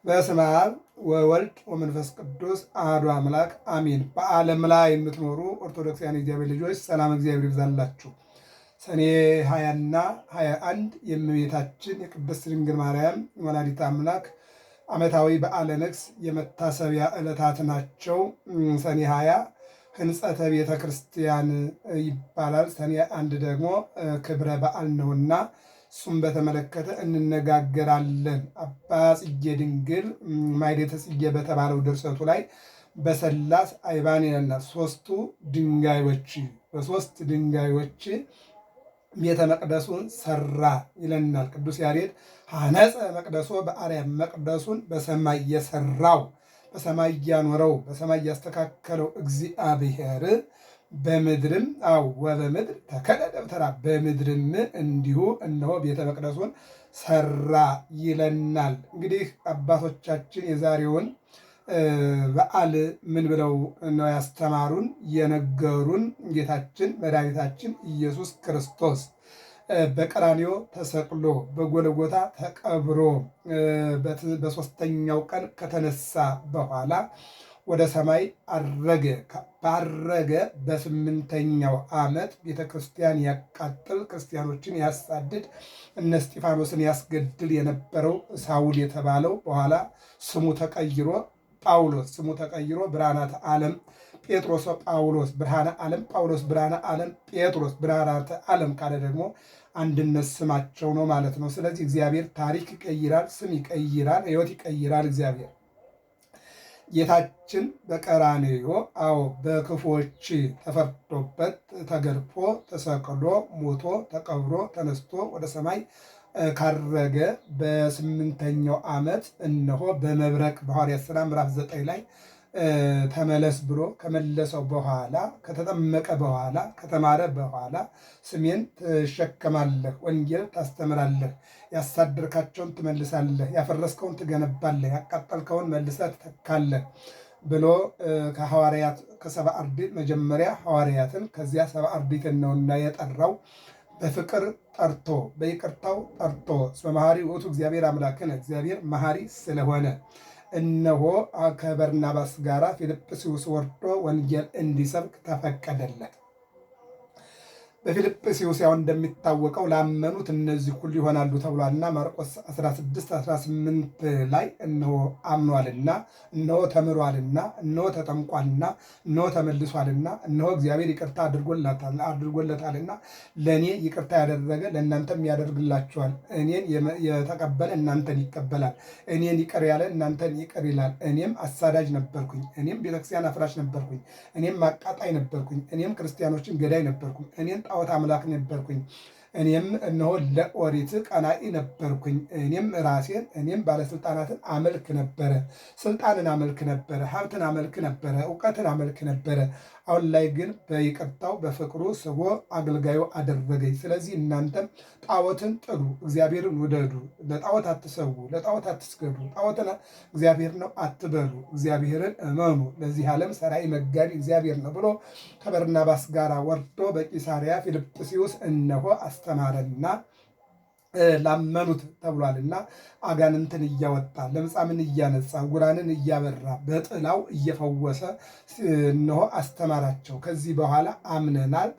በስመ አብ ወወልድ ወመንፈስ ቅዱስ አሐዱ አምላክ አሜን። በዓለም ላይ የምትኖሩ ኦርቶዶክሳውያን እግዚአብሔር ልጆች ሰላም እግዚአብሔር ይብዛላችሁ። ሰኔ 20ና 21 የእመቤታችን የቅድስት ድንግል ማርያም ወላዲተ አምላክ ዓመታዊ በዓለ ንግሥ የመታሰቢያ ዕለታት ናቸው። ሰኔ 20 ሕንጸተ ቤተ ክርስቲያን ይባላል። ሰኔ 1 ደግሞ ክብረ በዓል ነውና እሱም በተመለከተ እንነጋገራለን። አባ ጽጌ ድንግል ማኅሌተ ጽጌ በተባለው ድርሰቱ ላይ በሰላስ አይባን ይለናል። ሦስቱ ድንጋዮች በሦስት ድንጋዮች ቤተ መቅደሱን ሰራ ይለናል ቅዱስ ያሬድ። ሐነጸ መቅደሶ በአርያም መቅደሱን በሰማይ የሰራው በሰማይ ያኖረው በሰማይ ያስተካከለው እግዚአብሔር በምድርም ወበምድር ተከለ ደብተራ በምድርም እንዲሁ እነሆ ቤተ መቅደሱን ሰራ ይለናል። እንግዲህ አባቶቻችን የዛሬውን በዓል ምን ብለው ነው ያስተማሩን የነገሩን? ጌታችን መድኃኒታችን ኢየሱስ ክርስቶስ በቀራንዮ ተሰቅሎ በጎልጎታ ተቀብሮ በሦስተኛው ቀን ከተነሳ በኋላ ወደ ሰማይ አረገ። ባረገ በ8ኛው ዓመት ቤተ ክርስቲያን ያቃጥል፣ ክርስቲያኖችን ያሳድድ፣ እነ እስጢፋኖስን ያስገድል የነበረው ሳውል የተባለው በኋላ ስሙ ተቀይሮ ጳውሎስ ስሙ ተቀይሮ ብርሃናተ ዓለም ጴጥሮስ ጳውሎስ ብርሃነ ዓለም ጳውሎስ ብርሃነ ዓለም ጴጥሮስ ብርሃናተ ዓለም ካለ ደግሞ አንድነት ስማቸው ነው ማለት ነው። ስለዚህ እግዚአብሔር ታሪክ ይቀይራል፣ ስም ይቀይራል፣ ሕይወት ይቀይራል። እግዚአብሔር ጌታችን በቀራንዮ በክፎች ተፈርዶበት ተገርፎ ተሰቅሎ ሞቶ ተቀብሮ ተነስቶ ወደ ሰማይ ካረገ በ8ኛው ዓመት እነሆ በመብረቅ በሐዋርያት ሥራ ምዕራፍ 9 ላይ ተመለስ ብሎ ከመለሰው በኋላ ከተጠመቀ በኋላ ከተማረ በኋላ ስሜን ትሸከማለህ፣ ወንጌል ታስተምራለህ፣ ያሳደርካቸውን ትመልሳለህ፣ ያፈረስከውን ትገነባለህ፣ ያቃጠልከውን መልሰህ ትተካለህ ብሎ ከሐዋርያት ከሰባ አርድእት መጀመሪያ ሐዋርያትን ከዚያ ሰባ አርድእትን ነውና የጠራው በፍቅር ጠርቶ በይቅርታው ጠርቶ እስመ መሐሪ ውእቱ እግዚአብሔር አምላክነ እግዚአብሔር መሐሪ ስለሆነ እነሆ ከበርናባስ ጋር ፊልጵስዩስ ወርዶ ወንጌል እንዲሰብክ ተፈቀደለት። በፊልጵስዩስ ያው እንደሚታወቀው ላመኑት እነዚህ ሁሉ ይሆናሉ ተብሏልና ማርቆስ 16:18 ላይ እነሆ አምኗልና እነሆ ተምሯልና እነሆ ተጠምቋልና እነሆ ተመልሷልና እነሆ እግዚአብሔር ይቅርታ አድርጎለታልና ለእኔ ይቅርታ ያደረገ ለእናንተም ያደርግላችኋል። እኔን የተቀበለ እናንተን ይቀበላል። እኔን ይቅር ያለ እናንተን ይቅር ይላል። እኔም አሳዳጅ ነበርኩኝ፣ እኔም ቤተክርስቲያን አፍራሽ ነበርኩኝ፣ እኔም አቃጣይ ነበርኩኝ፣ እኔም ክርስቲያኖችን ገዳይ ነበርኩኝ፣ እኔም ጣዖት አምላክ ነበርኩኝ፣ እኔም እነሆ ለኦሪት ቀናኢ ነበርኩኝ፣ እኔም ባለስልጣናትን አመልክ ነበረ፣ ስልጣንን አመልክ ነበረ፣ ሀብትን አመልክ ነበረ፣ እውቀትን አመልክ ነበረ። አሁን ላይ ግን በይቅርታው በፍቅሩ ስቦ አገልጋዩ አደረገኝ። ስለዚህ እናንተም ጣዖትን ጥሉ፣ እግዚአብሔርን ውደዱ፣ ለጣዖት አትሰዉ፣ ለጣዖት አትስገዱ፣ ጣዖትን እግዚአብሔር ነው አትበሉ፣ እግዚአብሔርን እመኑ፣ ለዚህ ዓለም ሰራይ መጋቢ እግዚአብሔር ነው ብሎ ከበርናባስ ጋር ወርዶ በቂሳርያ ፊልጵስዩስ እነሆ አስተማረና ላመኑት ተብሏልና አጋንንትን እያወጣ ለምጻምን እያነጻ ጉራንን እያበራ በጥላው እየፈወሰ እነሆ አስተማራቸው። ከዚህ በኋላ አምነናል፣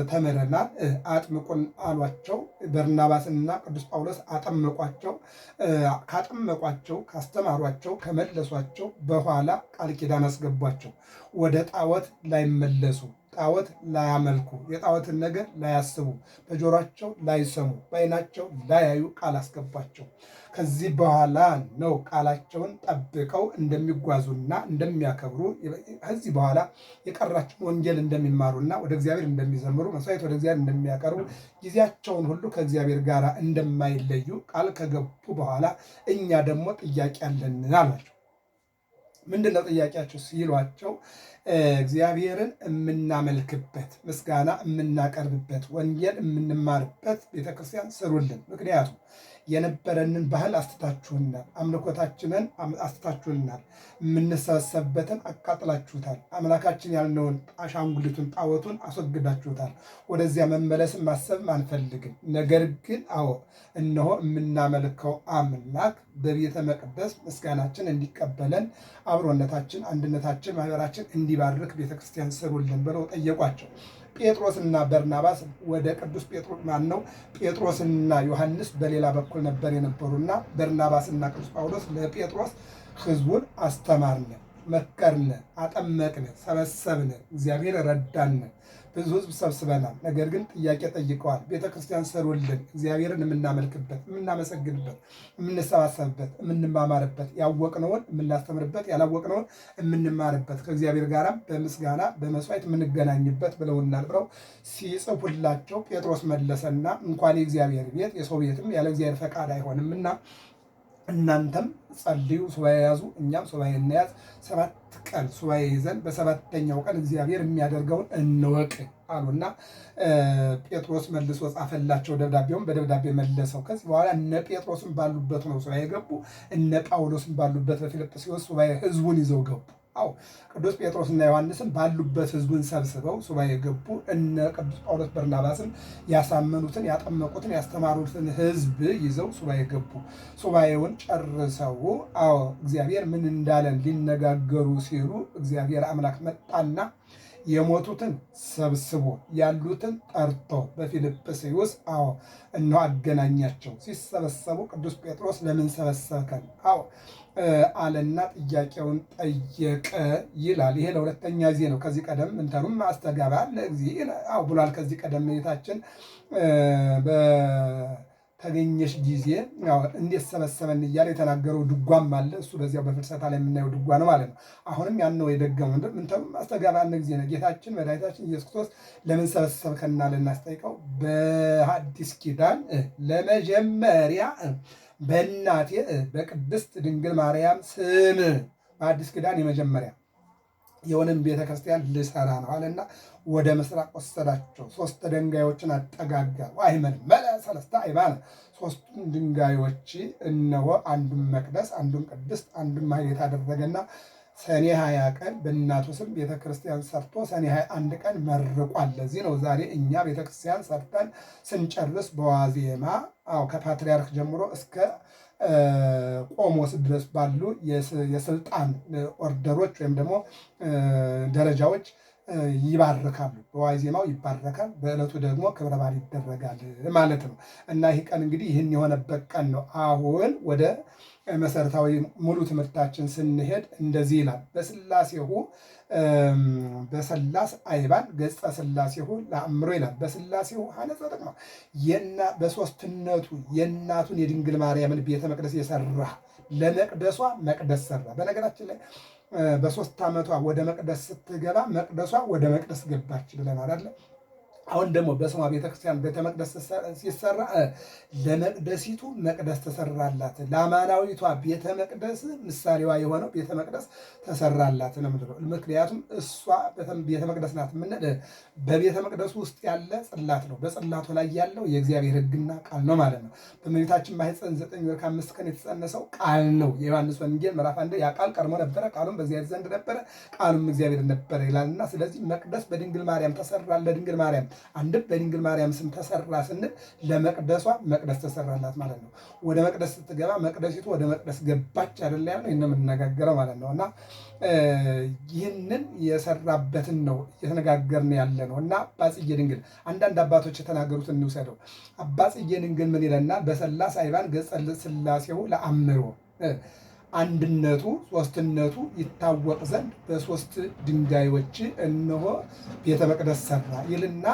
ተምረናል፣ አጥምቁን አሏቸው። በርናባስና ቅዱስ ጳውሎስ አጠመቋቸው። ካጠመቋቸው ካስተማሯቸው ከመለሷቸው በኋላ ቃል ኪዳን አስገቧቸው። ወደ ጣዖት ላይመለሱ፣ ጣዖት ላያመልኩ፣ የጣዖትን ነገር ላያስቡ፣ በጆሯቸው ላይሰሙ፣ በዓይናቸው ላያዩ ቃል አስገባቸው። ከዚህ በኋላ ነው ቃላቸውን ጠብቀው እንደሚጓዙና እንደሚያከብሩ ከዚህ በኋላ የቀራቸውን ወንጌል እንደሚማሩና ወደ እግዚአብሔር እንደሚዘምሩ መስዋዕት ወደ እግዚአብሔር እንደሚያቀርቡ ጊዜያቸውን ሁሉ ከእግዚአብሔር ጋር እንደማይለዩ ቃል ከገቡ በኋላ እኛ ደግሞ ጥያቄ አለን አሏቸው። ምንድነው ጥያቄያቸው ሲሏቸው እግዚአብሔርን የምናመልክበት ምስጋና የምናቀርብበት ወንጌል የምንማርበት ቤተክርስቲያን ስሩልን። ምክንያቱም የነበረንን ባህል አስትታችሁናል። አምልኮታችንን አስትታችሁናል። የምንሰበሰብበትን አቃጥላችሁታል። አምላካችን ያልነውን አሻንጉሊቱን ጣዖቱን አስወግዳችሁታል። ወደዚያ መመለስን ማሰብም አንፈልግም። ነገር ግን እነሆ የምናመልከው አምላክ በቤተ መቅደስ ምስጋናችን እንዲቀበለን፣ አብሮነታችን፣ አንድነታችን፣ ማህበራችን እንዲባርክ ቤተክርስቲያን ስሩልን ብለው ጠየቋቸው። ጴጥሮስና በርናባስ ወደ ቅዱስ ጴጥሮስና ዮሐንስ በሌላ በኩል ነበር የነበሩና በርናባስና ቅዱስ ጳውሎስ ለጴጥሮስ ሕዝቡን አስተማርነ፣ መከርነ፣ አጠመቅነ፣ ሰበሰብነ፣ እግዚአብሔር ረዳነ። ብዙ ሕዝብ ሰብስበናል። ነገር ግን ጥያቄ ጠይቀዋል። ቤተክርስቲያን ሰሩልን፣ እግዚአብሔርን የምናመልክበት፣ የምናመሰግንበት፣ የምንሰባሰብበት፣ የምንማማርበት፣ ያወቅነውን የምናስተምርበት፣ ያላወቅነውን የምንማርበት፣ ከእግዚአብሔር ጋር በምስጋና በመስዋዕት የምንገናኝበት ብለውናል ብለው ሲጽፉላቸው ጴጥሮስ መለሰና እንኳን የእግዚአብሔር ቤት የሰው ቤትም ያለ እግዚአብሔር ፈቃድ አይሆንምና እናንተም ጸልዩ፣ ሱባኤ ያዙ፣ እኛም ሱባኤ እንያዝ። 7 ቀን ሱባኤ ይዘን በሰባተኛው ቀን እግዚአብሔር የሚያደርገውን እንወቅ አሉና ጴጥሮስ መልሶ ጻፈላቸው ደብዳቤውን በደብዳቤ መለሰው። ከዚህ በኋላ እነ ጴጥሮስን ባሉበት ነው ሱባኤ ገቡ። እነ ጳውሎስን ባሉበት በፊልጵስዩስ ሱባኤ ህዝቡን ይዘው ገቡ። ቅዱስ ጴጥሮስና ዮሐንስም ባሉበት ህዝቡን ሰብስበው ሱባኤ ገቡ። እነ ቅዱስ ጳውሎስ በርናባስም ያሳመኑትን፣ ያጠመቁትን፣ ያስተማሩትን ህዝብ ይዘው ሱባኤ ገቡ። ሱባኤውን ጨርሰው እግዚአብሔር ምን እንዳለን ሊነጋገሩ ሲሉ እግዚአብሔር አምላክ መጣና የሞቱትን ሰብስቦ ያሉትን ጠርቶ በፊልጵስዩስ እነሆ አገናኛቸው። ሲሰበሰቡ ቅዱስ ጴጥሮስ ለምን ሰበሰብከን አለና ጥያቄውን ጠየቀ ይላል። ይሄ ለሁለተኛ ጊዜ ነው። ከዚህ ቀደም እንተኑም አስተጋባ ለእግዚእ ብሏል። ከዚህ ቀደም ቤታችን በተገኘሽ ጊዜ እንዴት ሰበሰበን እያለ የተናገረው ድጓም አለ። እሱ በዚያው በፍልሰታ ላይ የምናየው ድጓ ነው ማለት ነው። አሁንም ያን ነው የደገመው። እንተኑም አስተጋባ ለእግዚእ ነው። ጌታችን መድኃኒታችን ኢየሱስ ክርስቶስ ለምን ሰበሰብከና ልናስጠይቀው በሐዲስ ኪዳን ለመጀመሪያ በእናቴ በቅድስት ድንግል ማርያም ስም በአዲስ ኪዳን የመጀመሪያ የሆነም ቤተክርስቲያን ልሰራ ነው አለና ወደ ምስራቅ ወሰዳቸው። 3 ድንጋዮችን አጠጋጋ። ዋይመን መለ ሰለስተ አይባን 3ቱን ድንጋዮች እነሆ አንዱን መቅደስ፣ አንዱን ቅድስት፣ አንዱን ማኅሌት አደረገና ሰኔ 20 ቀን በእናቱ ስም ቤተክርስቲያን ሰርቶ ሰኔ 21 ቀን መርቋል። ለዚህ ነው ዛሬ እኛ ቤተክርስቲያን ሰርተን ስንጨርስ በዋዜማ ከፓትርያርክ ጀምሮ እስከ ቆሞስ ድረስ ባሉ የስልጣን ኦርደሮች ወይም ደግሞ ደረጃዎች ይባርካሉ። በዋዜማው ይባረካል፣ በዕለቱ ደግሞ ክብረ በዓል ይደረጋል ማለት ነው። እና ይህ ቀን እንግዲህ ይህን የሆነበት ቀን ነው። አሁን ወደ መሰረታዊ ሙሉ ትምህርታችን ስንሄድ እንደዚህ ይላል። በስላሴሁ በሰላስ አይባን ገጸ ስላሴሁ ለአእምሮ ይላል። በስላሴሁ ሀነጸ ጥቅማ በሶስትነቱ የእናቱን የድንግል ማርያምን ቤተ መቅደስ የሰራ ለመቅደሷ መቅደስ ሰራ። በነገራችን ላይ በ3 ዓመቷ ወደ መቅደስ ስትገባ መቅደሷ ወደ መቅደስ ገባች ብለናል አይደል? አሁን ደግሞ በስሟ ቤተክርስቲያን ቤተ መቅደስ ሲሰራ ለመቅደሲቱ መቅደስ ተሰራላት። ለአማናዊቷ ቤተ መቅደስ ምሳሌዋ የሆነው ቤተ መቅደስ ተሰራላት ነው የምንለው። ምክንያቱም እሷ ቤተ መቅደስ ናት። በቤተ መቅደሱ ውስጥ ያለ ጽላት ነው። በጽላቱ ላይ ያለው የእግዚአብሔር ሕግና ቃል ነው ማለት ነው። በእመቤታችን ማኅፀን 9 ወር ከ5 ቀን የተጸነሰው ቃል ነው። የዮሐንስ ወንጌል ምዕራፍ 1 ያ ቃል ቀድሞ ነበረ፣ ቃሉም በእግዚአብሔር ዘንድ ነበረ፣ ቃሉም እግዚአብሔር ነበረ ይላልና ስለዚህ መቅደስ በድንግል ማርያም ተሰራ። ለድንግል ማርያም አንድም በድንግል ማርያም ስም ተሰራ ስንል ለመቅደሷ መቅደስ ተሰራላት ማለት ነው። ወደ መቅደስ ስትገባ መቅደሲቱ ወደ መቅደስ ገባች አይደል? ያለው ይሄን የምንነጋገረው ማለት ነው። እና ይህንን የሰራበትን ነው እየተነጋገርን ያለ ነው። እና አባጽጌ ድንግል አንዳንድ አባቶች የተናገሩትን እንውሰደው። አባጽጌ ድንግል ምን ይለናል? በሰላስ አይባን ገጸ ሥላሴሁ ለአእምሮ አንድነቱ ሦስትነቱ ይታወቅ ዘንድ በ3 ድንጋዮች እነሆ ቤተ መቅደስ ሰራ ይልና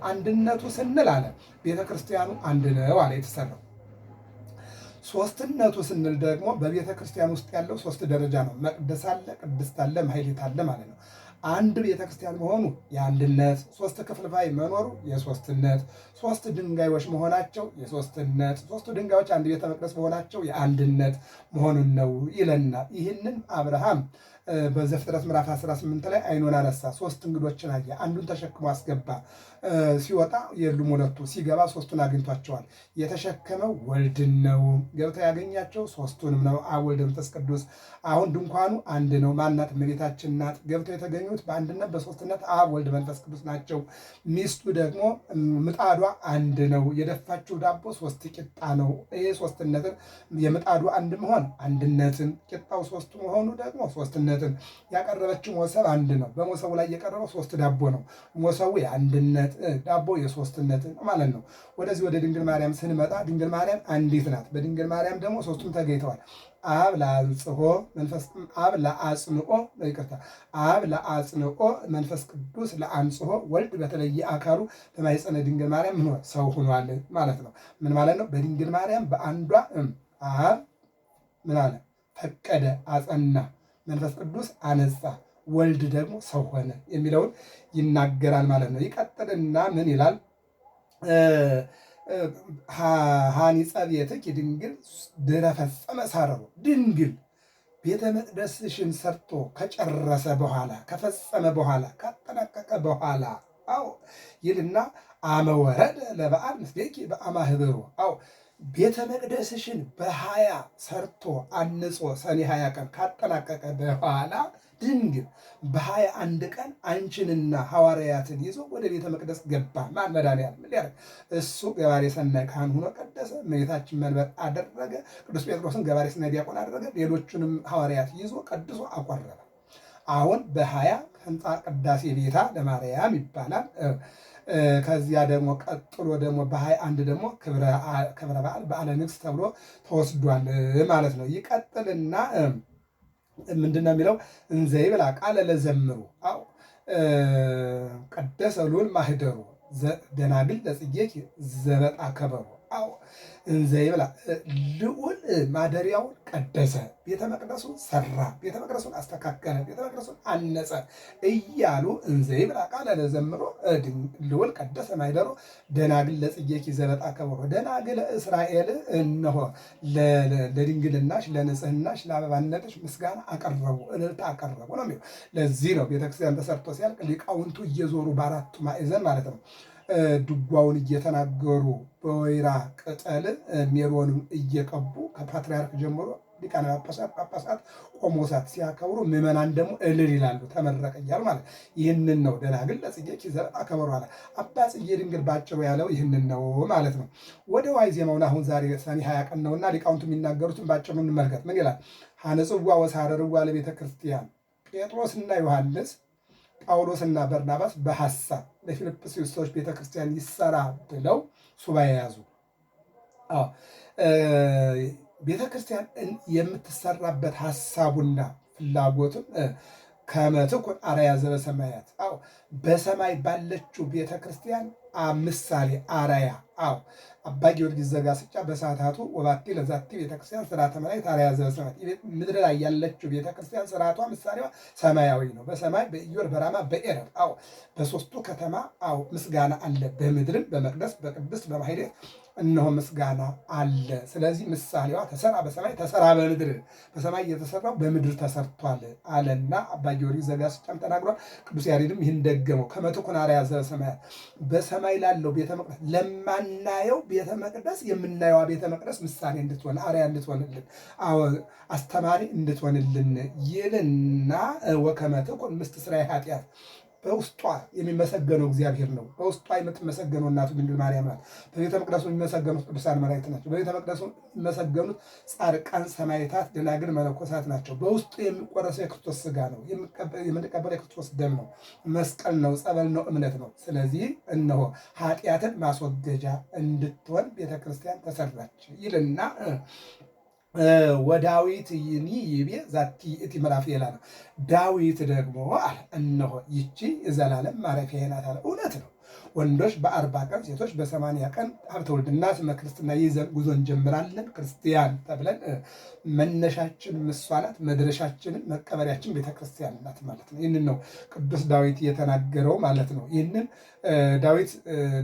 አንድነቱ ስንል አለ ቤተ ክርስቲያኑ አንድ ነው አለ የተሰራው። ሦስትነቱ ስንል ደግሞ በቤተ ክርስቲያን ውስጥ ያለው 3 ደረጃ ነው። መቅደስ አለ፣ ቅድስት አለ፣ ማኅሌት አለ ማለት ነው። አንድ ቤተክርስቲያን መሆኑ የአንድነት፣ 3 ክፍልፋይ መኖሩ የሦስትነት፣ 3 ድንጋዮች መሆናቸው የሦስትነት፣ 3 ድንጋዮች አንድ ቤተ መቅደስ መሆናቸው የአንድነት መሆኑን ነው ይለናል። ይህንን አብርሃም በዘፍጥረት ምዕራፍ 18 ላይ ዓይኑን አነሳ፣ 3 እንግዶችን አየ። አንዱን ተሸክሞ አስገባ። ሲወጣ የሉም ሁለቱ፣ ሲገባ 3ቱን አግኝቷቸዋል። የተሸከመው ወልድን ነው። ገብተው ያገኛቸው 3ቱንም ነው፣ አብ ወልድ መንፈስ ቅዱስ። አሁን ድንኳኑ አንድ ነው። ማናት? እመቤታችን ናት። ገብተው የተገኙት በአንድነት በሶስትነት አብ ወልድ መንፈስ ቅዱስ ናቸው። ሚስቱ ደግሞ ምጣዷ አንድ ነው። የደፋችው ዳቦ 3 ቂጣ ነው። ይሄ ሶስትነትን የምጣዱ አንድ መሆን አንድነትን፣ ቂጣው 3 መሆኑ ደግሞ ሶስትነትን። ያቀረበችው ሞሰብ አንድ ነው። በሞሰቡ ላይ የቀረበው 3 ዳቦ ነው። ሞሰቡ የአንድነት ዳቦ የሶስትነት ማለት ነው። ወደዚህ ወደ ድንግል ማርያም ስንመጣ ድንግል ማርያም አንዲት ናት። በድንግል ማርያም ደግሞ 3ቱም ተገኝተዋል። አብ ለአጽንኦ መንፈስ ቅዱስ ለአንጽሖ ወልድ በተለየ አካሉ በማኅፀነ ድንግል ማርያም ምን ሰው ሆኗል ማለት ነው። ምን ማለት ነው? በድንግል ማርያም በአንዷ አብ ምን አለ? ፈቀደ፣ አጸና፣ መንፈስ ቅዱስ አነጻ፣ ወልድ ደግሞ ሰው ሆነ የሚለውን ይናገራል ማለት ነው። ይቀጥልና ምን ይላል? ሐኒፀ ቤትኪ ድንግል ድኅረ ፈጸመ ሣረሮ። ድንግል ቤተ መቅደስሽን ሰርቶ ከጨረሰ በኋላ ከፈጸመ በኋላ ካጠናቀቀ በኋላ አዎ ይልና አመ ወረደ ለበዓል ምስሌኪ በአማህበሩ አዎ ቤተ መቅደስሽን በ20 ሰርቶ አንጾ ሰኔ 20 ቀን ካጠናቀቀ በኋላ ድንግል በ21 ቀን አንቺንና ሐዋርያትን ይዞ ወደ ቤተ መቅደስ ገባ። ማን? መድኃኒዓለም። ምን ሊያደርግ? እሱ ገባሬ ሰናይ ካህን ሆኖ ቀደሰ። እመቤታችን መንበር አደረገ። ቅዱስ ጴጥሮስን ገባሬ ሰናይ ዲያቆን አደረገ። ሌሎቹንም ሐዋርያት ይዞ ቀድሶ አቆረበ። አሁን በ20 ህንፃ ቅዳሴ ቤታ ለማርያም ይባላል። ከዚያ ደግሞ ቀጥሎ ደግሞ በ21 ደግሞ ክብረ በዓል በዓለ ንግሥ ተብሎ ተወስዷል ማለት ነው። ይቀጥልና ምንድን ነው የሚለው? እንዘ ይብላ ቃለ ለዘምሩ አው ቀደሰ ሉል ማህደሩ ደናግል ለጽጌኪ ዘበጣ ከበሩ አው እንዘ ይብላ ልዑል ማደሪያውን ቀደሰ፣ ቤተ መቅደሱን ሰራ፣ ቤተ መቅደሱን አስተካከለ፣ ቤተ መቅደሱን አነጸ እያሉ እንዘ ይብላ ቃለ ለዘምሮ ልዑል ቀደሰ ማህደሩ ደናግል ለጽጌኪ ዘበጣ ከበሩ። ደናግል እስራኤል እነሆ ለድንግልናሽ ለንጽህናሽ ለአበባነትሽ ምስጋና አቀረቡ፣ እልልታ አቀረቡ ነው የሚለው። ለዚህ ነው ቤተክርስቲያን ተሰርቶ ሲያልቅ ሊቃውንቱ እየዞሩ በአራቱ ማዕዘን ማለት ነው ድጓውን እየተናገሩ በወይራ ቅጠል ሜሮንም እየቀቡ ከፓትርያርክ ጀምሮ ሊቃነ ጳጳሳት ቆሞሳት ሲያከብሩ ምዕመናን ደግሞ እልል ይላሉ፣ ተመረቀ እያሉ ማለት ይህንን ነው። ደናግል ለጽጌኪ ዘበጣ ከበሩ አለ አባ ጽጌ ድንግል ባጭሩ ያለው ይህንን ነው ማለት ነው። ወደ ዋይ ዜማውን አሁን ዛሬ ሰኔ 20 ቀን ነውና ሊቃውንቱ የሚናገሩትን ባጭሩ እንመልከት። ምን ይላል? ሐነጽዋ ወሳረርዋ ለቤተ ክርስቲያን ጴጥሮስና ዮሐንስ ጳውሎስና በርናባስ በሐሳብ ለፊልጵስዩስ ሰዎች ቤተክርስቲያን ይሰራ ብለው ሱባኤ ያዙ። ቤተክርስቲያን የምትሰራበት ሐሳቡና ፍላጎቱም ከመትኩን አርአያ ዘበሰማያት በሰማይ ባለችው ቤተክርስቲያን ምሳሌ አርአያ አባ ጊዮርጊስ ዘጋስጫ በሰዓታቱ ወባቲ ለዛቲ ቤተክርስቲያን ስርዓተ መላእክት አርአያ ዘበሰማያት። ምድር ላይ ያለችው ቤተክርስቲያን ስርዓቷ ምሳሌዋ ሰማያዊ ነው። በሰማይ በኢዮር በራማ በኤረር በሶስቱ ከተማ ምስጋና አለ። በምድርም በመቅደስ በቅድስት በማኅሌት እነሆ ምስጋና አለ። ስለዚህ ምሳሌዋ ተሰራ በሰማይ ተሰራ በምድር፣ በሰማይ የተሰራው በምድር ተሰርቷል አለና አባ ጊዮርጊስ ዘጋስጫም ተናግሯል። ቅዱስ ያሬድም ይህን ደገመው። ከመትኩን አርአያ ዘበሰማያት በሰማይ ላለው ቤተ መቅደስ ለማናየው ቤተ መቅደስ የምናየዋ ቤተ መቅደስ ምሳሌ እንድትሆን አርአያ እንድትሆንልን አስተማሪ እንድትሆንልን ይልና ወከመ ትኩን ምስት ስራይ ኃጢአት በውስጧ የሚመሰገነው እግዚአብሔር ነው። በውስጧ የምትመሰገነው እናቱ ድንግል ማርያም ናት። በቤተ መቅደሱ የሚመሰገኑት ቅዱሳን መላእክት ናቸው። በቤተ መቅደሱ የሚመሰገኑት ጻድቃን ሰማዕታት፣ ደናግል፣ መነኮሳት ናቸው። በውስጡ የሚቆረሰው የክርስቶስ ሥጋ ነው። የምንቀበለው የክርስቶስ ደም ነው። መስቀል ነው። ጸበል ነው። እምነት ነው። ስለዚህ እነሆ ኃጢአትን ማስወገጃ እንድትሆን ቤተክርስቲያን ተሰራች ይልና ወዳዊት ይኒ ይቤ ዛቲ እቲ ምዕራፍየ ነው። ዳዊት ደግሞ አለ እነሆ ይቺ የዘላለም ማረፊያዬ ናት አለ። እውነት ነው። ወንዶች በ40 ቀን ሴቶች በ80 ቀን ሀብተ ውልድና ስመ ክርስትና ይዘን ጉዞ እንጀምራለን። ክርስቲያን ተብለን መነሻችን እሷ ናት፣ መድረሻችንን መቀበሪያችን ቤተክርስቲያን ናት ማለት ነው። ይህንን ነው ቅዱስ ዳዊት የተናገረው ማለት ነው። ይህንን ዳዊት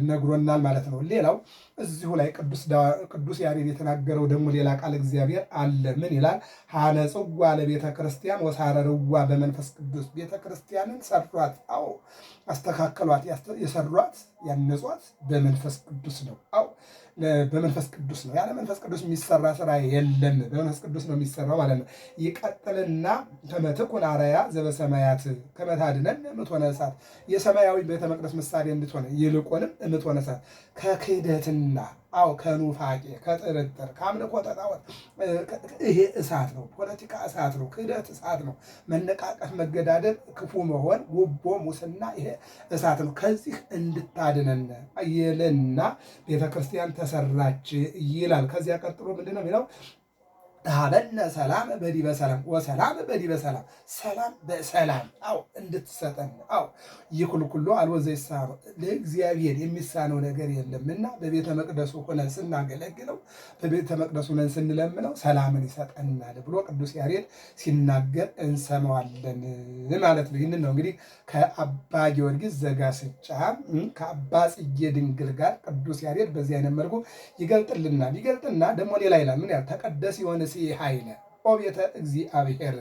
ነግሮናል ማለት ነው። ሌላው እዚሁ ላይ ቅዱስ ያሬድ የተናገረው ደግሞ ሌላ ቃል እግዚአብሔር አለ። ምን ይላል? ሐነጽዋ ለቤተ ክርስቲያን ወሳረርዋ በመንፈስ ቅዱስ። ቤተ ክርስቲያንን ሰሯት፣ አዎ አስተካከሏት። የሰሯት ያነጿት በመንፈስ ቅዱስ ነው። አዎ በመንፈስ ቅዱስ ነው። ያለ መንፈስ ቅዱስ የሚሰራ ስራ የለም። በመንፈስ ቅዱስ ነው የሚሰራው ማለት ነው። ይቀጥልና ከመትኩን አርአያ ዘበሰማያት ከመታድነን እምትሆነ እሳት። የሰማያዊ ቤተ መቅደስ ምሳሌ እንድትሆነ ይልቁንም እምትሆነ እሳት ከክህደትና ከኑፋቄ ከጥርጥር ከአምልኮ ጣዖት ይሄ እሳት ነው። ፖለቲካ እሳት ነው። ክህደት እሳት ነው። መነቃቀፍ፣ መገዳደል፣ ክፉ መሆን፣ ጉቦ፣ ሙስና ይሄ እሳት ነው። ከዚህ እንድታድነን ይልና ቤተክርስቲያን ተሰራች ይላል። ከዚያ ቀጥሎ ምንድን ነው የሚለው? ታበነ ሰላም በዲበ ሰላም ወሰላም በዲበ ሰላም። ሰላም በሰላም እንድትሰጠን ይኩልኩሎ አልቦ ዘይሳነው ለእግዚአብሔር የሚሳነው ነገር የለምና በቤተ መቅደሱ ሆነን ስናገለግለው በቤተ መቅደሱ ሆነን ስንለምነው ሰላምን ይሰጠናል ብሎ ቅዱስ ያሬድ ሲናገር እንሰማዋለን ማለት ነው። ይህንን ነው እንግዲህ ከአባ ጊዮርጊስ ዘጋስጫ ከአባ ጽጌ ድንግል ጋር ቅዱስ ያሬድ በዚህ አይነት መልኩ ይገልጥልናል። ይገልጥና ደግሞ ሌላ ይላል። ምን ያህል ተቀደስ የሆነ ኃይለ ኦ ቤተ እግዚአብሔር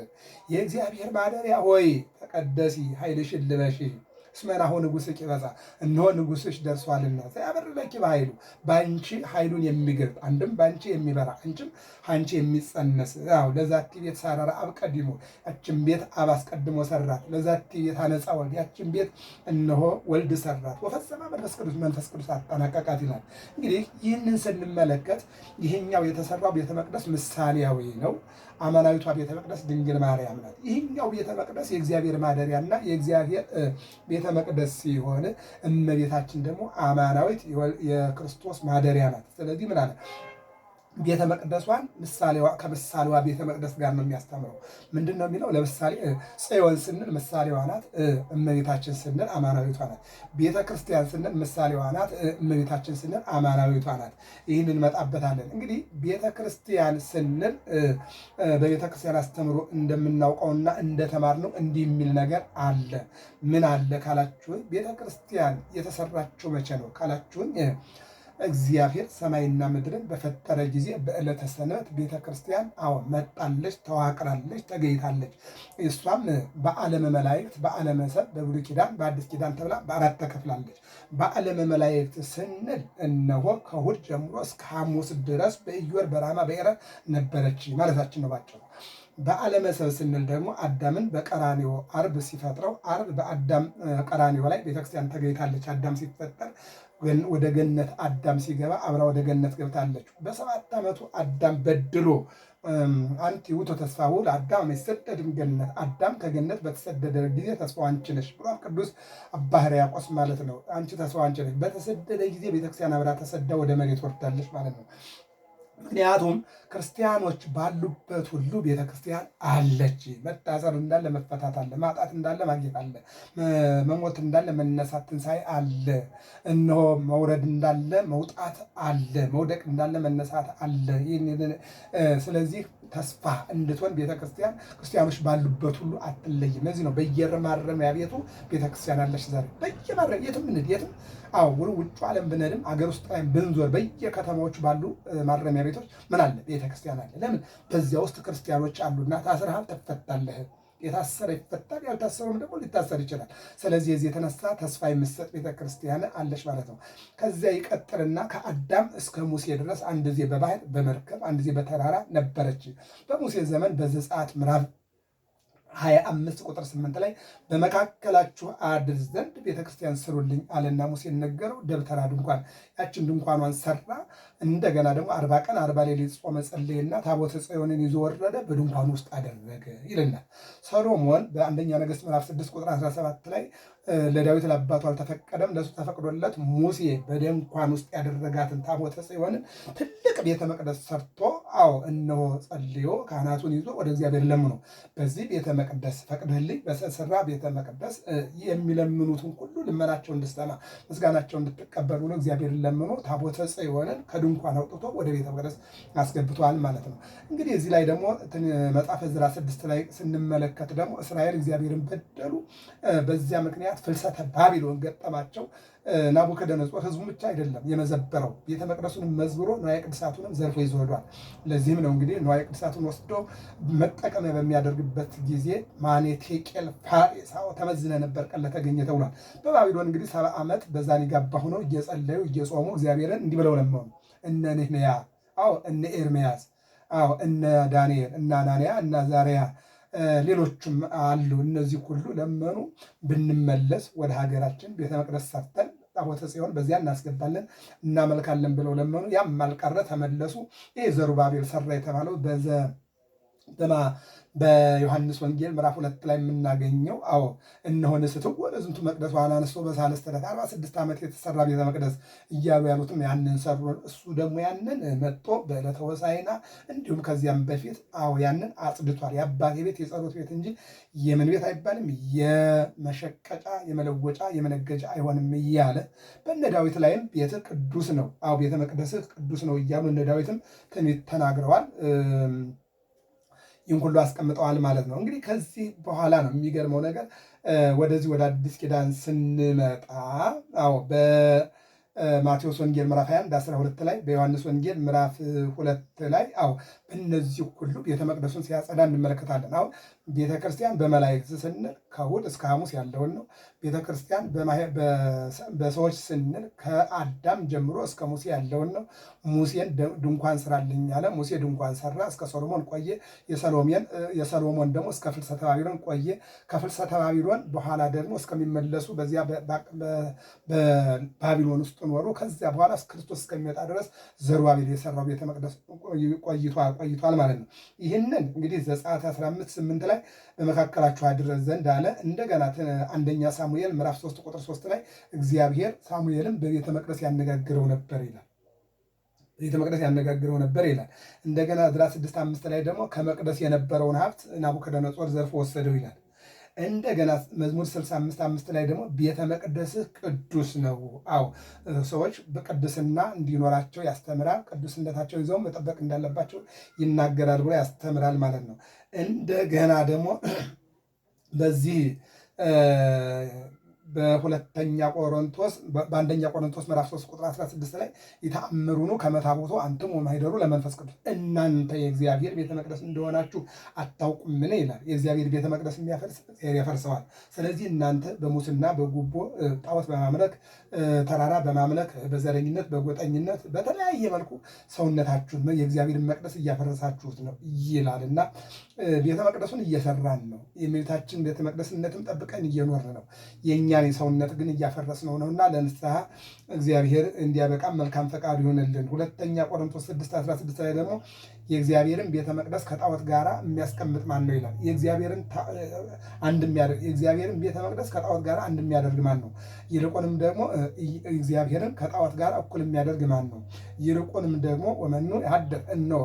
የእግዚአብሔር ማደሪያ ሆይ ተቀደሲ ኃይልሽን ልበሺ እስመናሁ ንጉሥኪ በዛ እነሆ ንጉሥሽ ደርሷልና ዘያበርለኪ በኃይሉ በአንቺ ኃይሉን የሚገልጥ አንድም በአንቺ የሚበራ አንቺም አንቺ የሚጸነስ ለዛቲ ቤት ሳረራ አብ ቀዲሞ ያችን ቤት አብ አስቀድሞ ሰራት። ለዛቲ ቤት አነጻ ወልድ ያችን ቤት እነሆ ወልድ ሰራት። ወፈጸመ መንፈስ ቅዱስ አጠናቀቃት ይላል። እንግዲህ ይህንን ስንመለከት ይህኛው የተሰራው ቤተ መቅደስ ምሳሌያዊ ነው። አማናዊቷ ቤተ መቅደስ ድንግል ማርያም ናት። ይህኛው ቤተ መቅደስ የእግዚአብሔር ማደሪያና የእግዚአብሔር ቤተ መቅደስ ሲሆን እመቤታችን ደግሞ አማናዊት የክርስቶስ ማደሪያ ናት። ስለዚህ ምን አለ? ቤተ መቅደሷን ከምሳሌዋ ቤተ መቅደስ ጋር ነው የሚያስተምረው። ምንድን ነው የሚለው? ለምሳሌ ጽዮን ስንል ምሳሌዋ ናት፣ እመቤታችን ስንል አማናዊቷ ናት። ቤተ ክርስቲያን ስንል ምሳሌዋ ናት፣ እመቤታችን ስንል አማናዊቷ ናት። ይህን እንመጣበታለን። እንግዲህ ቤተ ክርስቲያን ስንል በቤተ ክርስቲያን አስተምሮ እንደምናውቀውና እንደተማርነው እንዲህ የሚል ነገር አለ። ምን አለ ካላችሁን፣ ቤተ ክርስቲያን የተሰራችው መቼ ነው ካላችሁን እግዚአብሔር ሰማይና ምድርን በፈጠረ ጊዜ በዕለተ ሰንበት ቤተ ክርስቲያን መጣለች፣ ተዋቅራለች፣ ተገኝታለች። እሷም በዓለመ መላእክት፣ በዓለመ ሰብ፣ በብሉይ ኪዳን፣ በአዲስ ኪዳን ተብላ በአራት ተከፍላለች። በዓለመ መላእክት ስንል እነሆ ከእሑድ ጀምሮ እስከ ሐሙስ ድረስ በኢዮር በራማ በኤረር ነበረች ማለታችን ነው ባጭሩ። በዓለመ ሰብ ስንል ደግሞ አዳምን በቀራንዮ ዓርብ ሲፈጥረው ዓርብ በአዳም ቀራንዮ ላይ ቤተክርስቲያን ተገኝታለች። አዳም ሲፈጠር ወደ ገነት አዳም ሲገባ አብራ ወደ ገነት ገብታለች። በ7 ዓመቱ አዳም በድሎ አንቲ ውእቱ ተስፋሁ ለአዳም ይሰደድም ገነት አዳም ከገነት በተሰደደ ጊዜ ተስፋው አንቺ ነሽ ብሏል ቅዱስ አባ ሕርያቆስ ማለት ነው። አንቺ ተስፋው አንቺ ነሽ። በተሰደደ ጊዜ ቤተክርስቲያን አብራ ተሰዳ ወደ መሬት ወርዳለች ማለት ነው። ምክንያቱም ክርስቲያኖች ባሉበት ሁሉ ቤተክርስቲያን አለች። መታሰር እንዳለ መፈታት አለ፣ ማጣት እንዳለ ማግኘት አለ፣ መሞት እንዳለ መነሳት ትንሣኤ አለ፣ እነሆ መውረድ እንዳለ መውጣት አለ፣ መውደቅ እንዳለ መነሳት አለ። ስለዚህ ተስፋ እንድትሆን ቤተክርስቲያን ክርስቲያኖች ባሉበት ሁሉ አትለይም። ለዚህ ነው በየማረሚያ ቤቱ ቤተክርስቲያን አለች። ዛሬ በየማረሚያ የትም እንሂድ የትም ውጭ ዓለም ብንሄድም አገር ውስጥ ላይ ብንዞር በየከተማዎቹ ባሉ ማረሚያ ቤቶች ምን አለ? ቤተክርስቲያን አለ። ለምን? በዚያ ውስጥ ክርስቲያኖች አሉና ታስረሃል፣ ትፈታለህ። የታሰረ ይፈታል፣ ያልታሰረውም ደግሞ ሊታሰር ይችላል። ስለዚህ የዚህ የተነሳ ተስፋ የምትሰጥ ቤተክርስቲያን አለች ማለት ነው። ከዚያ ይቀጥልና ከአዳም እስከ ሙሴ ድረስ አንድ ጊዜ በባህር በመርከብ አንድ ጊዜ በተራራ ነበረች። በሙሴ ዘመን በዘጸአት ምዕራፍ 25 ቁጥር 8 ላይ በመካከላችሁ አድር ዘንድ ቤተክርስቲያን ስሩልኝ አለና ሙሴ ነገረው። ደብተራ ድንኳን ያችን ድንኳኗን ሰራ። እንደገና ደግሞ 40 ቀን 40 ሌሊት ጾመ ጸለየና ታቦተ ጽዮንን ይዞ ወረደ፣ በድንኳኑ ውስጥ አደረገ ይልናል። ሰሎሞን በአንደኛ ነገሥት ምዕራፍ 6 ቁጥር 17 ላይ ለዳዊት ለአባቱ አልተፈቀደም፣ ለሱ ተፈቅዶለት ሙሴ በድንኳን ውስጥ ያደረጋትን ታቦተ ጽዮንን ትልቅ ቤተ መቅደስ ሰርቶ እነሆ ጸልዮ ካህናቱን ይዞ ወደ እግዚአብሔር ለምኖ በዚህ ቤተ መቅደስ ፈቅድልኝ በሰራ ቤተ መቅደስ የሚለምኑትን ሁሉ ልመናቸው እንድሰማ ምስጋናቸው እንድትቀበሉ ነው እግዚአብሔር ለምኖ ታቦተ ጽዮንን ከድንኳን አውጥቶ ወደ ቤተ መቅደስ አስገብቷል ማለት ነው። እንግዲህ እዚህ ላይ ደግሞ መጽሐፈ ዕዝራ 6 ላይ ስንመለከት ደግሞ እስራኤል እግዚአብሔርን በደሉ፣ በዚያ ምክንያት ፍልሰተ ባቢሎን ገጠማቸው። ናቡከደነጾር ህዝቡ ብቻ አይደለም የመዘበረው፣ ቤተ መቅደሱንም መዝብሮ ንዋየ ቅድሳቱንም ዘርፎ ይዞ ሄዷል። ለዚህም ነው እንግዲህ ንዋየ ቅድሳቱን ወስዶ መጠቀሚያ በሚያደርግበት ጊዜ ማኔ ቴቄል ፋሬስ ተመዝነ ነበር ቀን ለተገኘ ተብሏል። በባቢሎን እንግዲህ 70 ዓመት በዛን ይጋባ ሆነው እየጸለዩ እየጾሙ እግዚአብሔርን እንዲህ ብለው ለመኑ። እነ ኔህምያ፣ እነ ኤርምያስ፣ እነ ዳንኤል፣ እነ አናንያ፣ እነ አዛርያ ሌሎችም አሉ። እነዚህ ሁሉ ለመኑ፣ ብንመለስ ወደ ሀገራችን ቤተ መቅደስ ሰርተን ታቦተ ጽዮን በዚያ እናስገባለን እናመልካለን ብለው ለመኑ። ያም አልቀረ፣ ተመለሱ። ይህ ዘሩባቤል ሰራ የተባለው በዮሐንስ ወንጌል ምዕራፍ 2 ላይ የምናገኘው እነሆ ንስትወ ለዝንቱ መቅደስ ወአንስቶ በሳልስት ዕለት 46 ዓመት የተሰራ ቤተ መቅደስ እያሉ ያሉትም ያንን ሰሩ። እሱ ደግሞ ያንን መጥቶ በዕለተ ሆሳዕና እንዲሁም ከዚያም በፊት ያንን አጽድቷል። የአባቴ ቤት የጸሎት ቤት እንጂ የምን ቤት አይባልም፣ የመሸቀጫ የመለወጫ የመነገጃ አይሆንም እያለ በእነ ዳዊት ላይም ቤትህ ቅዱስ ነው፣ ቤተ መቅደስህ ቅዱስ ነው እያሉ እነ ዳዊትም ትንቢት ተናግረዋል። ይህን ሁሉ አስቀምጠዋል ማለት ነው። እንግዲህ ከዚህ በኋላ ነው የሚገርመው ነገር ወደዚህ ወደ አዲስ ኪዳን ስንመጣ በማቴዎስ ወንጌል ምዕራፍ 21 12 ላይ በዮሐንስ ወንጌል ምዕራፍ 2 ላይ እነዚህ ሁሉ ቤተ መቅደሱን ሲያጸዳ እንመለከታለን። ቤተክርስቲያን በመላእክት ስንል ከእሑድ እስከ ሐሙስ ያለውን ነው። ቤተክርስቲያን በሰዎች ስንል ከአዳም ጀምሮ እስከ ሙሴ ያለውን ነው። ሙሴን ድንኳን ስራልኝ ያለ ሙሴ ድንኳን ሰራ፣ እስከ ሰሎሞን ቆየ። የሰሎሞን ደግሞ እስከ ፍልሰተ ባቢሎን ቆየ። ከፍልሰተ ባቢሎን በኋላ ደግሞ እስከሚመለሱ በዚያ በባቢሎን ውስጥ ኖሩ። ከዚያ በኋላ ክርስቶስ እስከሚመጣ ድረስ ዘሩባቤል የሰራው ቤተ መቅደስ ቆይቷል ማለት ነው። ይህንን እንግዲህ ዘጸአት 15:8 ላይ በመካከላችሁ አድር ዘንድ አለ። እንደገና አንደኛ ሳሙኤል ምዕራፍ 3 ቁጥር 3 ላይ እግዚአብሔር ሳሙኤልን በቤተ መቅደስ ያነጋግረው ነበር ይላል። ቤተ መቅደስ ያነጋግረው ነበር ይላል። እንደገና ዕዝራ 6:5 ላይ ደግሞ ከመቅደስ የነበረውን ሀብት ናቡከደነጾር ዘርፎ ወሰደው ይላል። እንደገና መዝሙር 65:5 ላይ ደግሞ ቤተ መቅደስህ ቅዱስ ነው። ሰዎች በቅድስና እንዲኖራቸው ያስተምራል። ቅዱስነታቸው ይዘው መጠበቅ እንዳለባቸው ይናገራል ብሎ ያስተምራል ማለት ነው። እንደገና ደግሞ በዚህ በአንደኛ ቆሮንቶስ ምዕራፍ 3 ቁጥር 16 ላይ ይተአምሩኑ ከመ ታቦቱ አንትሙ ወማኅደሩ ለመንፈስ ቅዱስ፣ እናንተ የእግዚአብሔር ቤተ መቅደስ እንደሆናችሁ አታውቁምን ይላል። የእግዚአብሔር ቤተ መቅደስ የሚያፈርስ እግዚአብሔር ያፈርሰዋል። ስለዚህ እናንተ በሙስና በጉቦ ጣዖት በማምለክ ተራራ በማምለክ በዘረኝነት በጎጠኝነት በተለያየ መልኩ ሰውነታችሁን የእግዚአብሔርን መቅደስ እያፈረሳችሁት ነው ይላልና ቤተ መቅደሱን እየሰራን ነው። የእመቤታችን ቤተ መቅደስነትም ጠብቀን እየኖርን ነው። የእኛን ሰውነት ግን እያፈረስነው ነውና ለንስሐ እግዚአብሔር እንዲያበቃም መልካም ፈቃድ ይሆንልን። ሁለተኛ ቆሮንቶስ 6:16 ላይ ደግሞ የእግዚአብሔርን ቤተ መቅደስ ከጣዖት ጋር የሚያስቀምጥ ማን ነው ይላል። የእግዚአብሔርን ቤተ መቅደስ ከጣዖት ጋር አንድ የሚያደርግ ማን ነው? ይልቁንም ደግሞ እግዚአብሔርን ከጣዖት ጋር እኩል የሚያደርግ ማን ነው? ይልቁንም ደግሞ ወመኑ ያድር እነሆ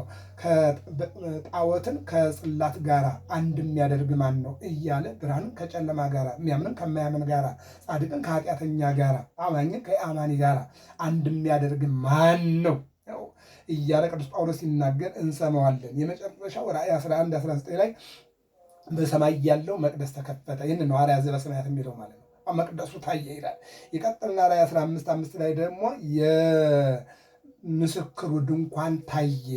ጣዖትን ከጽላት ጋር አንድ የሚያደርግ ማን ነው እያለ ብርሃንን ከጨለማ ጋር፣ የሚያምንን ከማያምን ጋር፣ ጻድቅን ከኃጢአተኛ ጋር፣ አማኝን ከአማኒ ጋር አንድ የሚያደርግ ማን ነው እያለ ቅዱስ ጳውሎስ ሲናገር እንሰማዋለን። የመጨረሻው ራእይ 11:19 ላይ በሰማይ ያለው መቅደስ ተከፈተ። ይህን ነው አርያ ዘበሰማያት የሚለው ማለት ነው። መቅደሱ ታየ ይላል። ይቀጥልና ራእይ 15:5 ላይ ደግሞ ምስክሩ ድንኳን ታየ።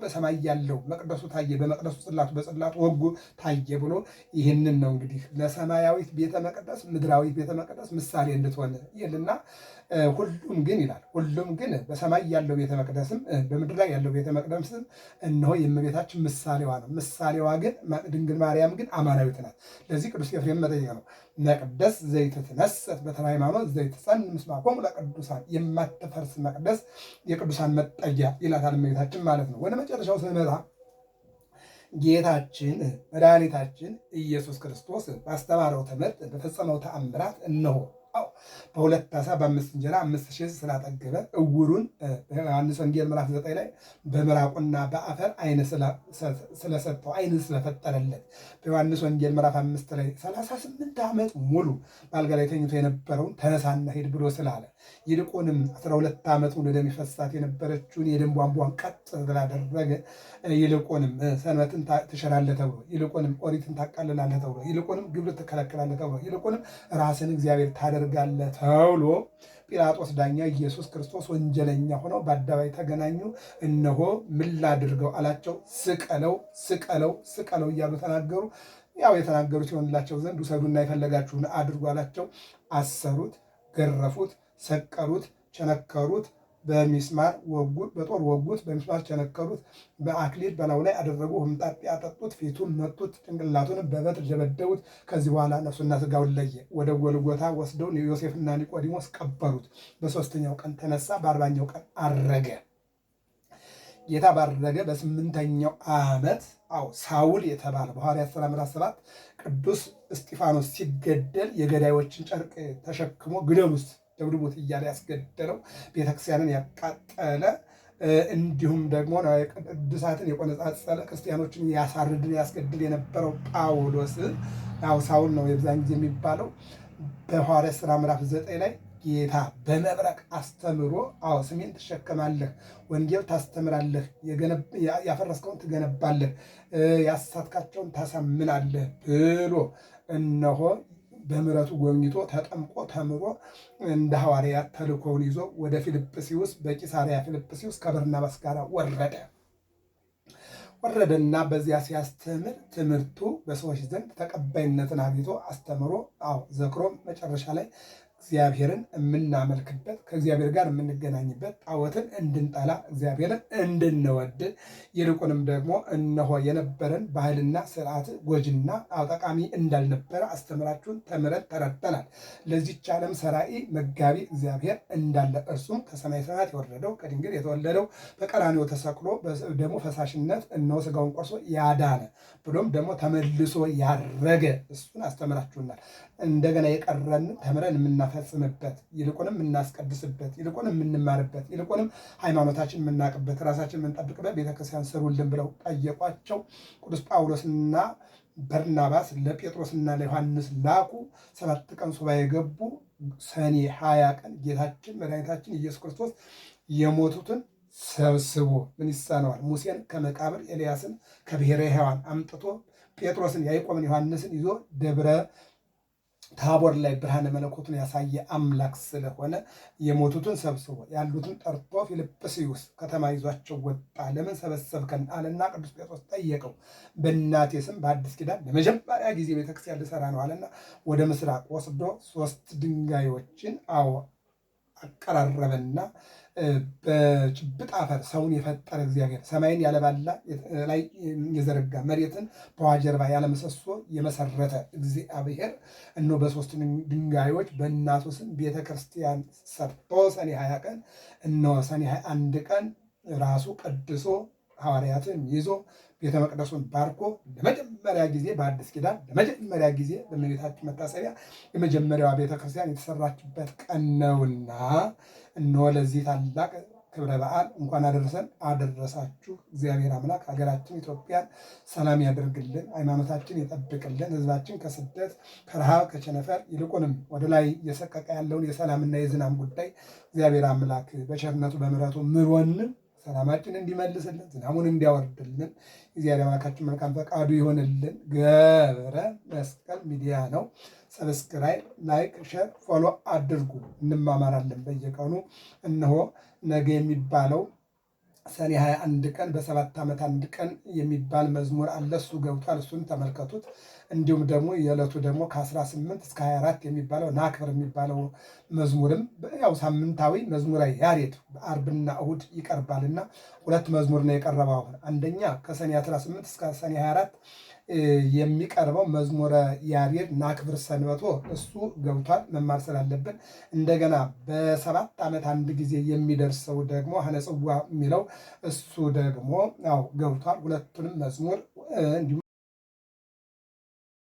በሰማይ ያለው መቅደሱ ታየ፣ በመቅደሱ ጽላቱ በጽላቱ ወጉ ታየ ብሎ ይህንን ነው እንግዲህ ለሰማያዊት ቤተ መቅደስ ምድራዊት ቤተ መቅደስ ምሳሌ እንድትሆን ይልና ሁሉም ግን ይላል ሁሉም ግን በሰማይ ያለው ቤተ መቅደስም በምድር ላይ ያለው ቤተ መቅደስም እነሆ የእመቤታችን ምሳሌዋ ነው። ምሳሌዋ ግን ድንግል ማርያም ግን አማናዊት ናት። ለዚህ ቅዱስ ኤፍሬም መጠየቅ ነው። መቅደስ ዘይትትነሰት በተራ ሃይማኖት ዘይትጸን ምስማኮሙ ለቅዱሳን፣ የማትፈርስ መቅደስ የቅዱሳን መጠጊያ ይላታል እመቤታችን ማለት ነው። ወደ መጨረሻው ስንመጣ ጌታችን መድኃኒታችን ኢየሱስ ክርስቶስ ባስተማረው ትምህርት በፈጸመው ተአምራት እነሆ በሁለት ዓሣ በ5 እንጀራ 5,000 ስላጠገበ እውሩን ዮሐንስ ወንጌል ምዕራፍ 9 ላይ በምራቁና በአፈር ዓይን ስለሰጠው ዓይን ስለፈጠረለት በዮሐንስ ወንጌል ምዕራፍ 5 ላይ 38 ዓመት ሙሉ በአልጋ ላይ ተኝቶ የነበረውን ተነሳና ሂድ ብሎ ስላለ ይልቁንም 12 ዓመት ሙሉ ደም ይፈሳት የነበረችውን የደም ቧንቧን ቀጥ ስላደረገ ይልቁንም ሰንበትን ትሽራለህ ተብሎ ይልቁንም ኦሪትን ታቃልላለህ ተብሎ ይልቁንም ግብር ትከለክላለህ ተብሎ ይልቁንም ራስን እግዚአብሔር ታደርጋለህ ተብሎ ጲላጦስ ዳኛ ኢየሱስ ክርስቶስ ወንጀለኛ ሆነው በአደባባይ ተገናኙ። እነሆ ምን ላድርገው አላቸው። ስቀለው ስቀለው ስቀለው እያሉ ተናገሩ። ያው የተናገሩት ይሆንላቸው ዘንድ ውሰዱና የፈለጋችሁን አድርጉ አላቸው። አሰሩት፣ ገረፉት፣ ሰቀሉት፣ ቸነከሩት፣ በሚስማር ወጉት፣ በጦር ወጉት፣ በሚስማር ቸነከሩት፣ በአክሊል በላዩ ላይ አደረጉ፣ ሆምጣጤ አጠጡት፣ ፊቱን መቱት፣ ጭንቅላቱን በበትር ደበደቡት። ከዚህ በኋላ ነፍሱና ስጋውን ለየ። ወደ ጎልጎታ ወስደው ዮሴፍና ኒቆዲሞስ ቀበሩት። በሦስተኛው ቀን ተነሳ፣ በ40ኛው ቀን አረገ። ጌታ ባረገ በ8ኛው ዓመት ሳውል የተባለ በሐዋርያት ሥራ ምዕራፍ 7 ቅዱስ እስጢፋኖስ ሲገደል የገዳዮችን ጨርቅ ተሸክሞ ግደል ውስጥ ደብድቡት እያለ ያስገደለው ቤተክርስቲያንን ያቃጠለ እንዲሁም ደግሞ ቅዱሳትን የቆነጻጸለ ክርስቲያኖችን ያሳርድን ያስገድል የነበረው ጳውሎስ ሳውል ነው የዛን ጊዜ የሚባለው። በሐዋርያት ሥራ ምዕራፍ 9 ላይ ጌታ በመብረቅ አስተምሮ ስሜን ትሸከማለህ፣ ወንጌል ታስተምራለህ፣ ያፈረስከውን ትገነባለህ፣ ያሳትካቸውን ታሳምናለህ ብሎ እነሆ በምሕረቱ ጎብኝቶ ተጠምቆ ተምሮ እንደ ሐዋርያት ተልእኮውን ይዞ ወደ ፊልጵስዩስ በቂሳርያ ፊልጵስዩስ ከበርናባስ ጋር ወረደና በዚያ ሲያስተምር ትምህርቱ በሰዎች ዘንድ ተቀባይነትን አግኝቶ አስተምሮ ዘክሮም መጨረሻ ላይ እግዚአብሔርን የምናመልክበት ከእግዚአብሔር ጋር የምንገናኝበት ጣዖትን እንድንጠላ እግዚአብሔርን እንድንወድ ይልቁንም ደግሞ እነሆ የነበረን ባህልና ስርዓት ጎጅና ጠቃሚ እንዳልነበረ አስተምራችሁን ተምረን ተረድተናል። ለዚች ዓለም ሰራኢ መጋቢ እግዚአብሔር እንዳለ እርሱም ከሰማይ ሰማያት የወረደው ከድንግል የተወለደው በቀራንዮ ተሰቅሎ በደሙ ፈሳሽነት እነሆ ሥጋውን ቆርሶ ያዳነ ብሎም ደግሞ ተመልሶ ያረገ እሱን አስተምራችሁናል። እንደገና የቀረን ተምረን የምናፈጽምበት ይልቁንም የምናስቀድስበት ይልቁንም የምንማርበት ይልቁንም ሃይማኖታችን የምናቅበት ራሳችን የምንጠብቅበት ቤተክርስቲያን ስሩልን ብለው ጠየቋቸው። ቅዱስ ጳውሎስና በርናባስ ለጴጥሮስና ለዮሐንስ ላኩ። 7 ቀን ሱባኤ ገቡ። ሰኔ 20 ቀን ጌታችን መድኃኒታችን ኢየሱስ ክርስቶስ የሞቱትን ሰብስቦ ምን ይሳነዋል? ሙሴን ከመቃብር ኤልያስን ከብሔረ ሕያዋን አምጥቶ ጴጥሮስን ያዕቆብን ዮሐንስን ይዞ ደብረ ታቦር ላይ ብርሃነ መለኮቱን ያሳየ አምላክ ስለሆነ የሞቱትን ሰብስቦ ያሉትን ጠርቶ ፊልጵስዩስ ከተማ ይዟቸው ወጣ። ለምን ሰበሰብከን አለና ቅዱስ ጴጥሮስ ጠየቀው። በእናቴ ስም በአዲስ ኪዳን ለመጀመሪያ ጊዜ ቤተክርስቲያን ልሰራ ነው አለና ወደ ምስራቅ ወስዶ 3 ድንጋዮችን አቀራረበና በጭብጥ አፈር ሰውን የፈጠረ እግዚአብሔር ሰማይን ያለባላ ላይ የዘረጋ መሬትን በውሃ ጀርባ ያለመሰሶ የመሰረተ እግዚአብሔር እነሆ በ3 ድንጋዮች በእናቱ ስም ቤተክርስቲያን ሰርቶ ሰኔ 20 ቀን እነሆ ሰኔ 21 ቀን ራሱ ቀድሶ ሐዋርያትን ይዞ ቤተ መቅደሱን ባርኮ ለመጀመሪያ ጊዜ በአዲስ ኪዳን ለመጀመሪያ ጊዜ በእመቤታችን መታሰቢያ የመጀመሪያዋ ቤተክርስቲያን የተሰራችበት ቀን ነውና እነሆ ለዚህ ታላቅ ክብረ በዓል እንኳን አደረሰን አደረሳችሁ። እግዚአብሔር አምላክ ሀገራችን ኢትዮጵያን ሰላም ያደርግልን፣ ሃይማኖታችን ይጠብቅልን፣ ሕዝባችን ከስደት ከረሃብ ከቸነፈር ይልቁንም ወደ ላይ እየሰቀቀ ያለውን የሰላምና የዝናብ ጉዳይ እግዚአብሔር አምላክ በቸርነቱ በምሕረቱ ምሮንን ሰላማችን እንዲመልስልን ዝናሙን እንዲያወርድልን እግዚአብሔር አምላካችን መልካም ፈቃዱ ይሆንልን። ገብረ መስቀል ሚዲያ ነው። ሰብስክራይብ፣ ላይክ፣ ሼር፣ ፎሎ አድርጉ። እንማማራለን በየቀኑ። እነሆ ነገ የሚባለው ሰኔ 21 ቀን በ7 ዓመት 1 ቀን የሚባል መዝሙር አለ። እሱ ገብቷል። እሱን ተመልከቱት። እንዲሁም ደግሞ የዕለቱ ደግሞ ከ18 እስከ 24 የሚባለው ናክብር የሚባለው መዝሙርም ያው ሳምንታዊ መዝሙረ ያሬድ አርብና እሁድ ይቀርባልና 2 መዝሙር ነው የቀረበው። አንደኛ ከሰኔ 18 እስከ ሰኔ 24 የሚቀርበው መዝሙረ ያሬድ ናክብር ሰንበቶ እሱ ገብቷል፣ መማር ስላለብን። እንደገና በ7 ዓመት 1 ጊዜ የሚደርሰው ደግሞ ሀነጽዋ የሚለው እሱ ደግሞ ገብቷል። ሁለቱንም መዝሙር እንዲሁም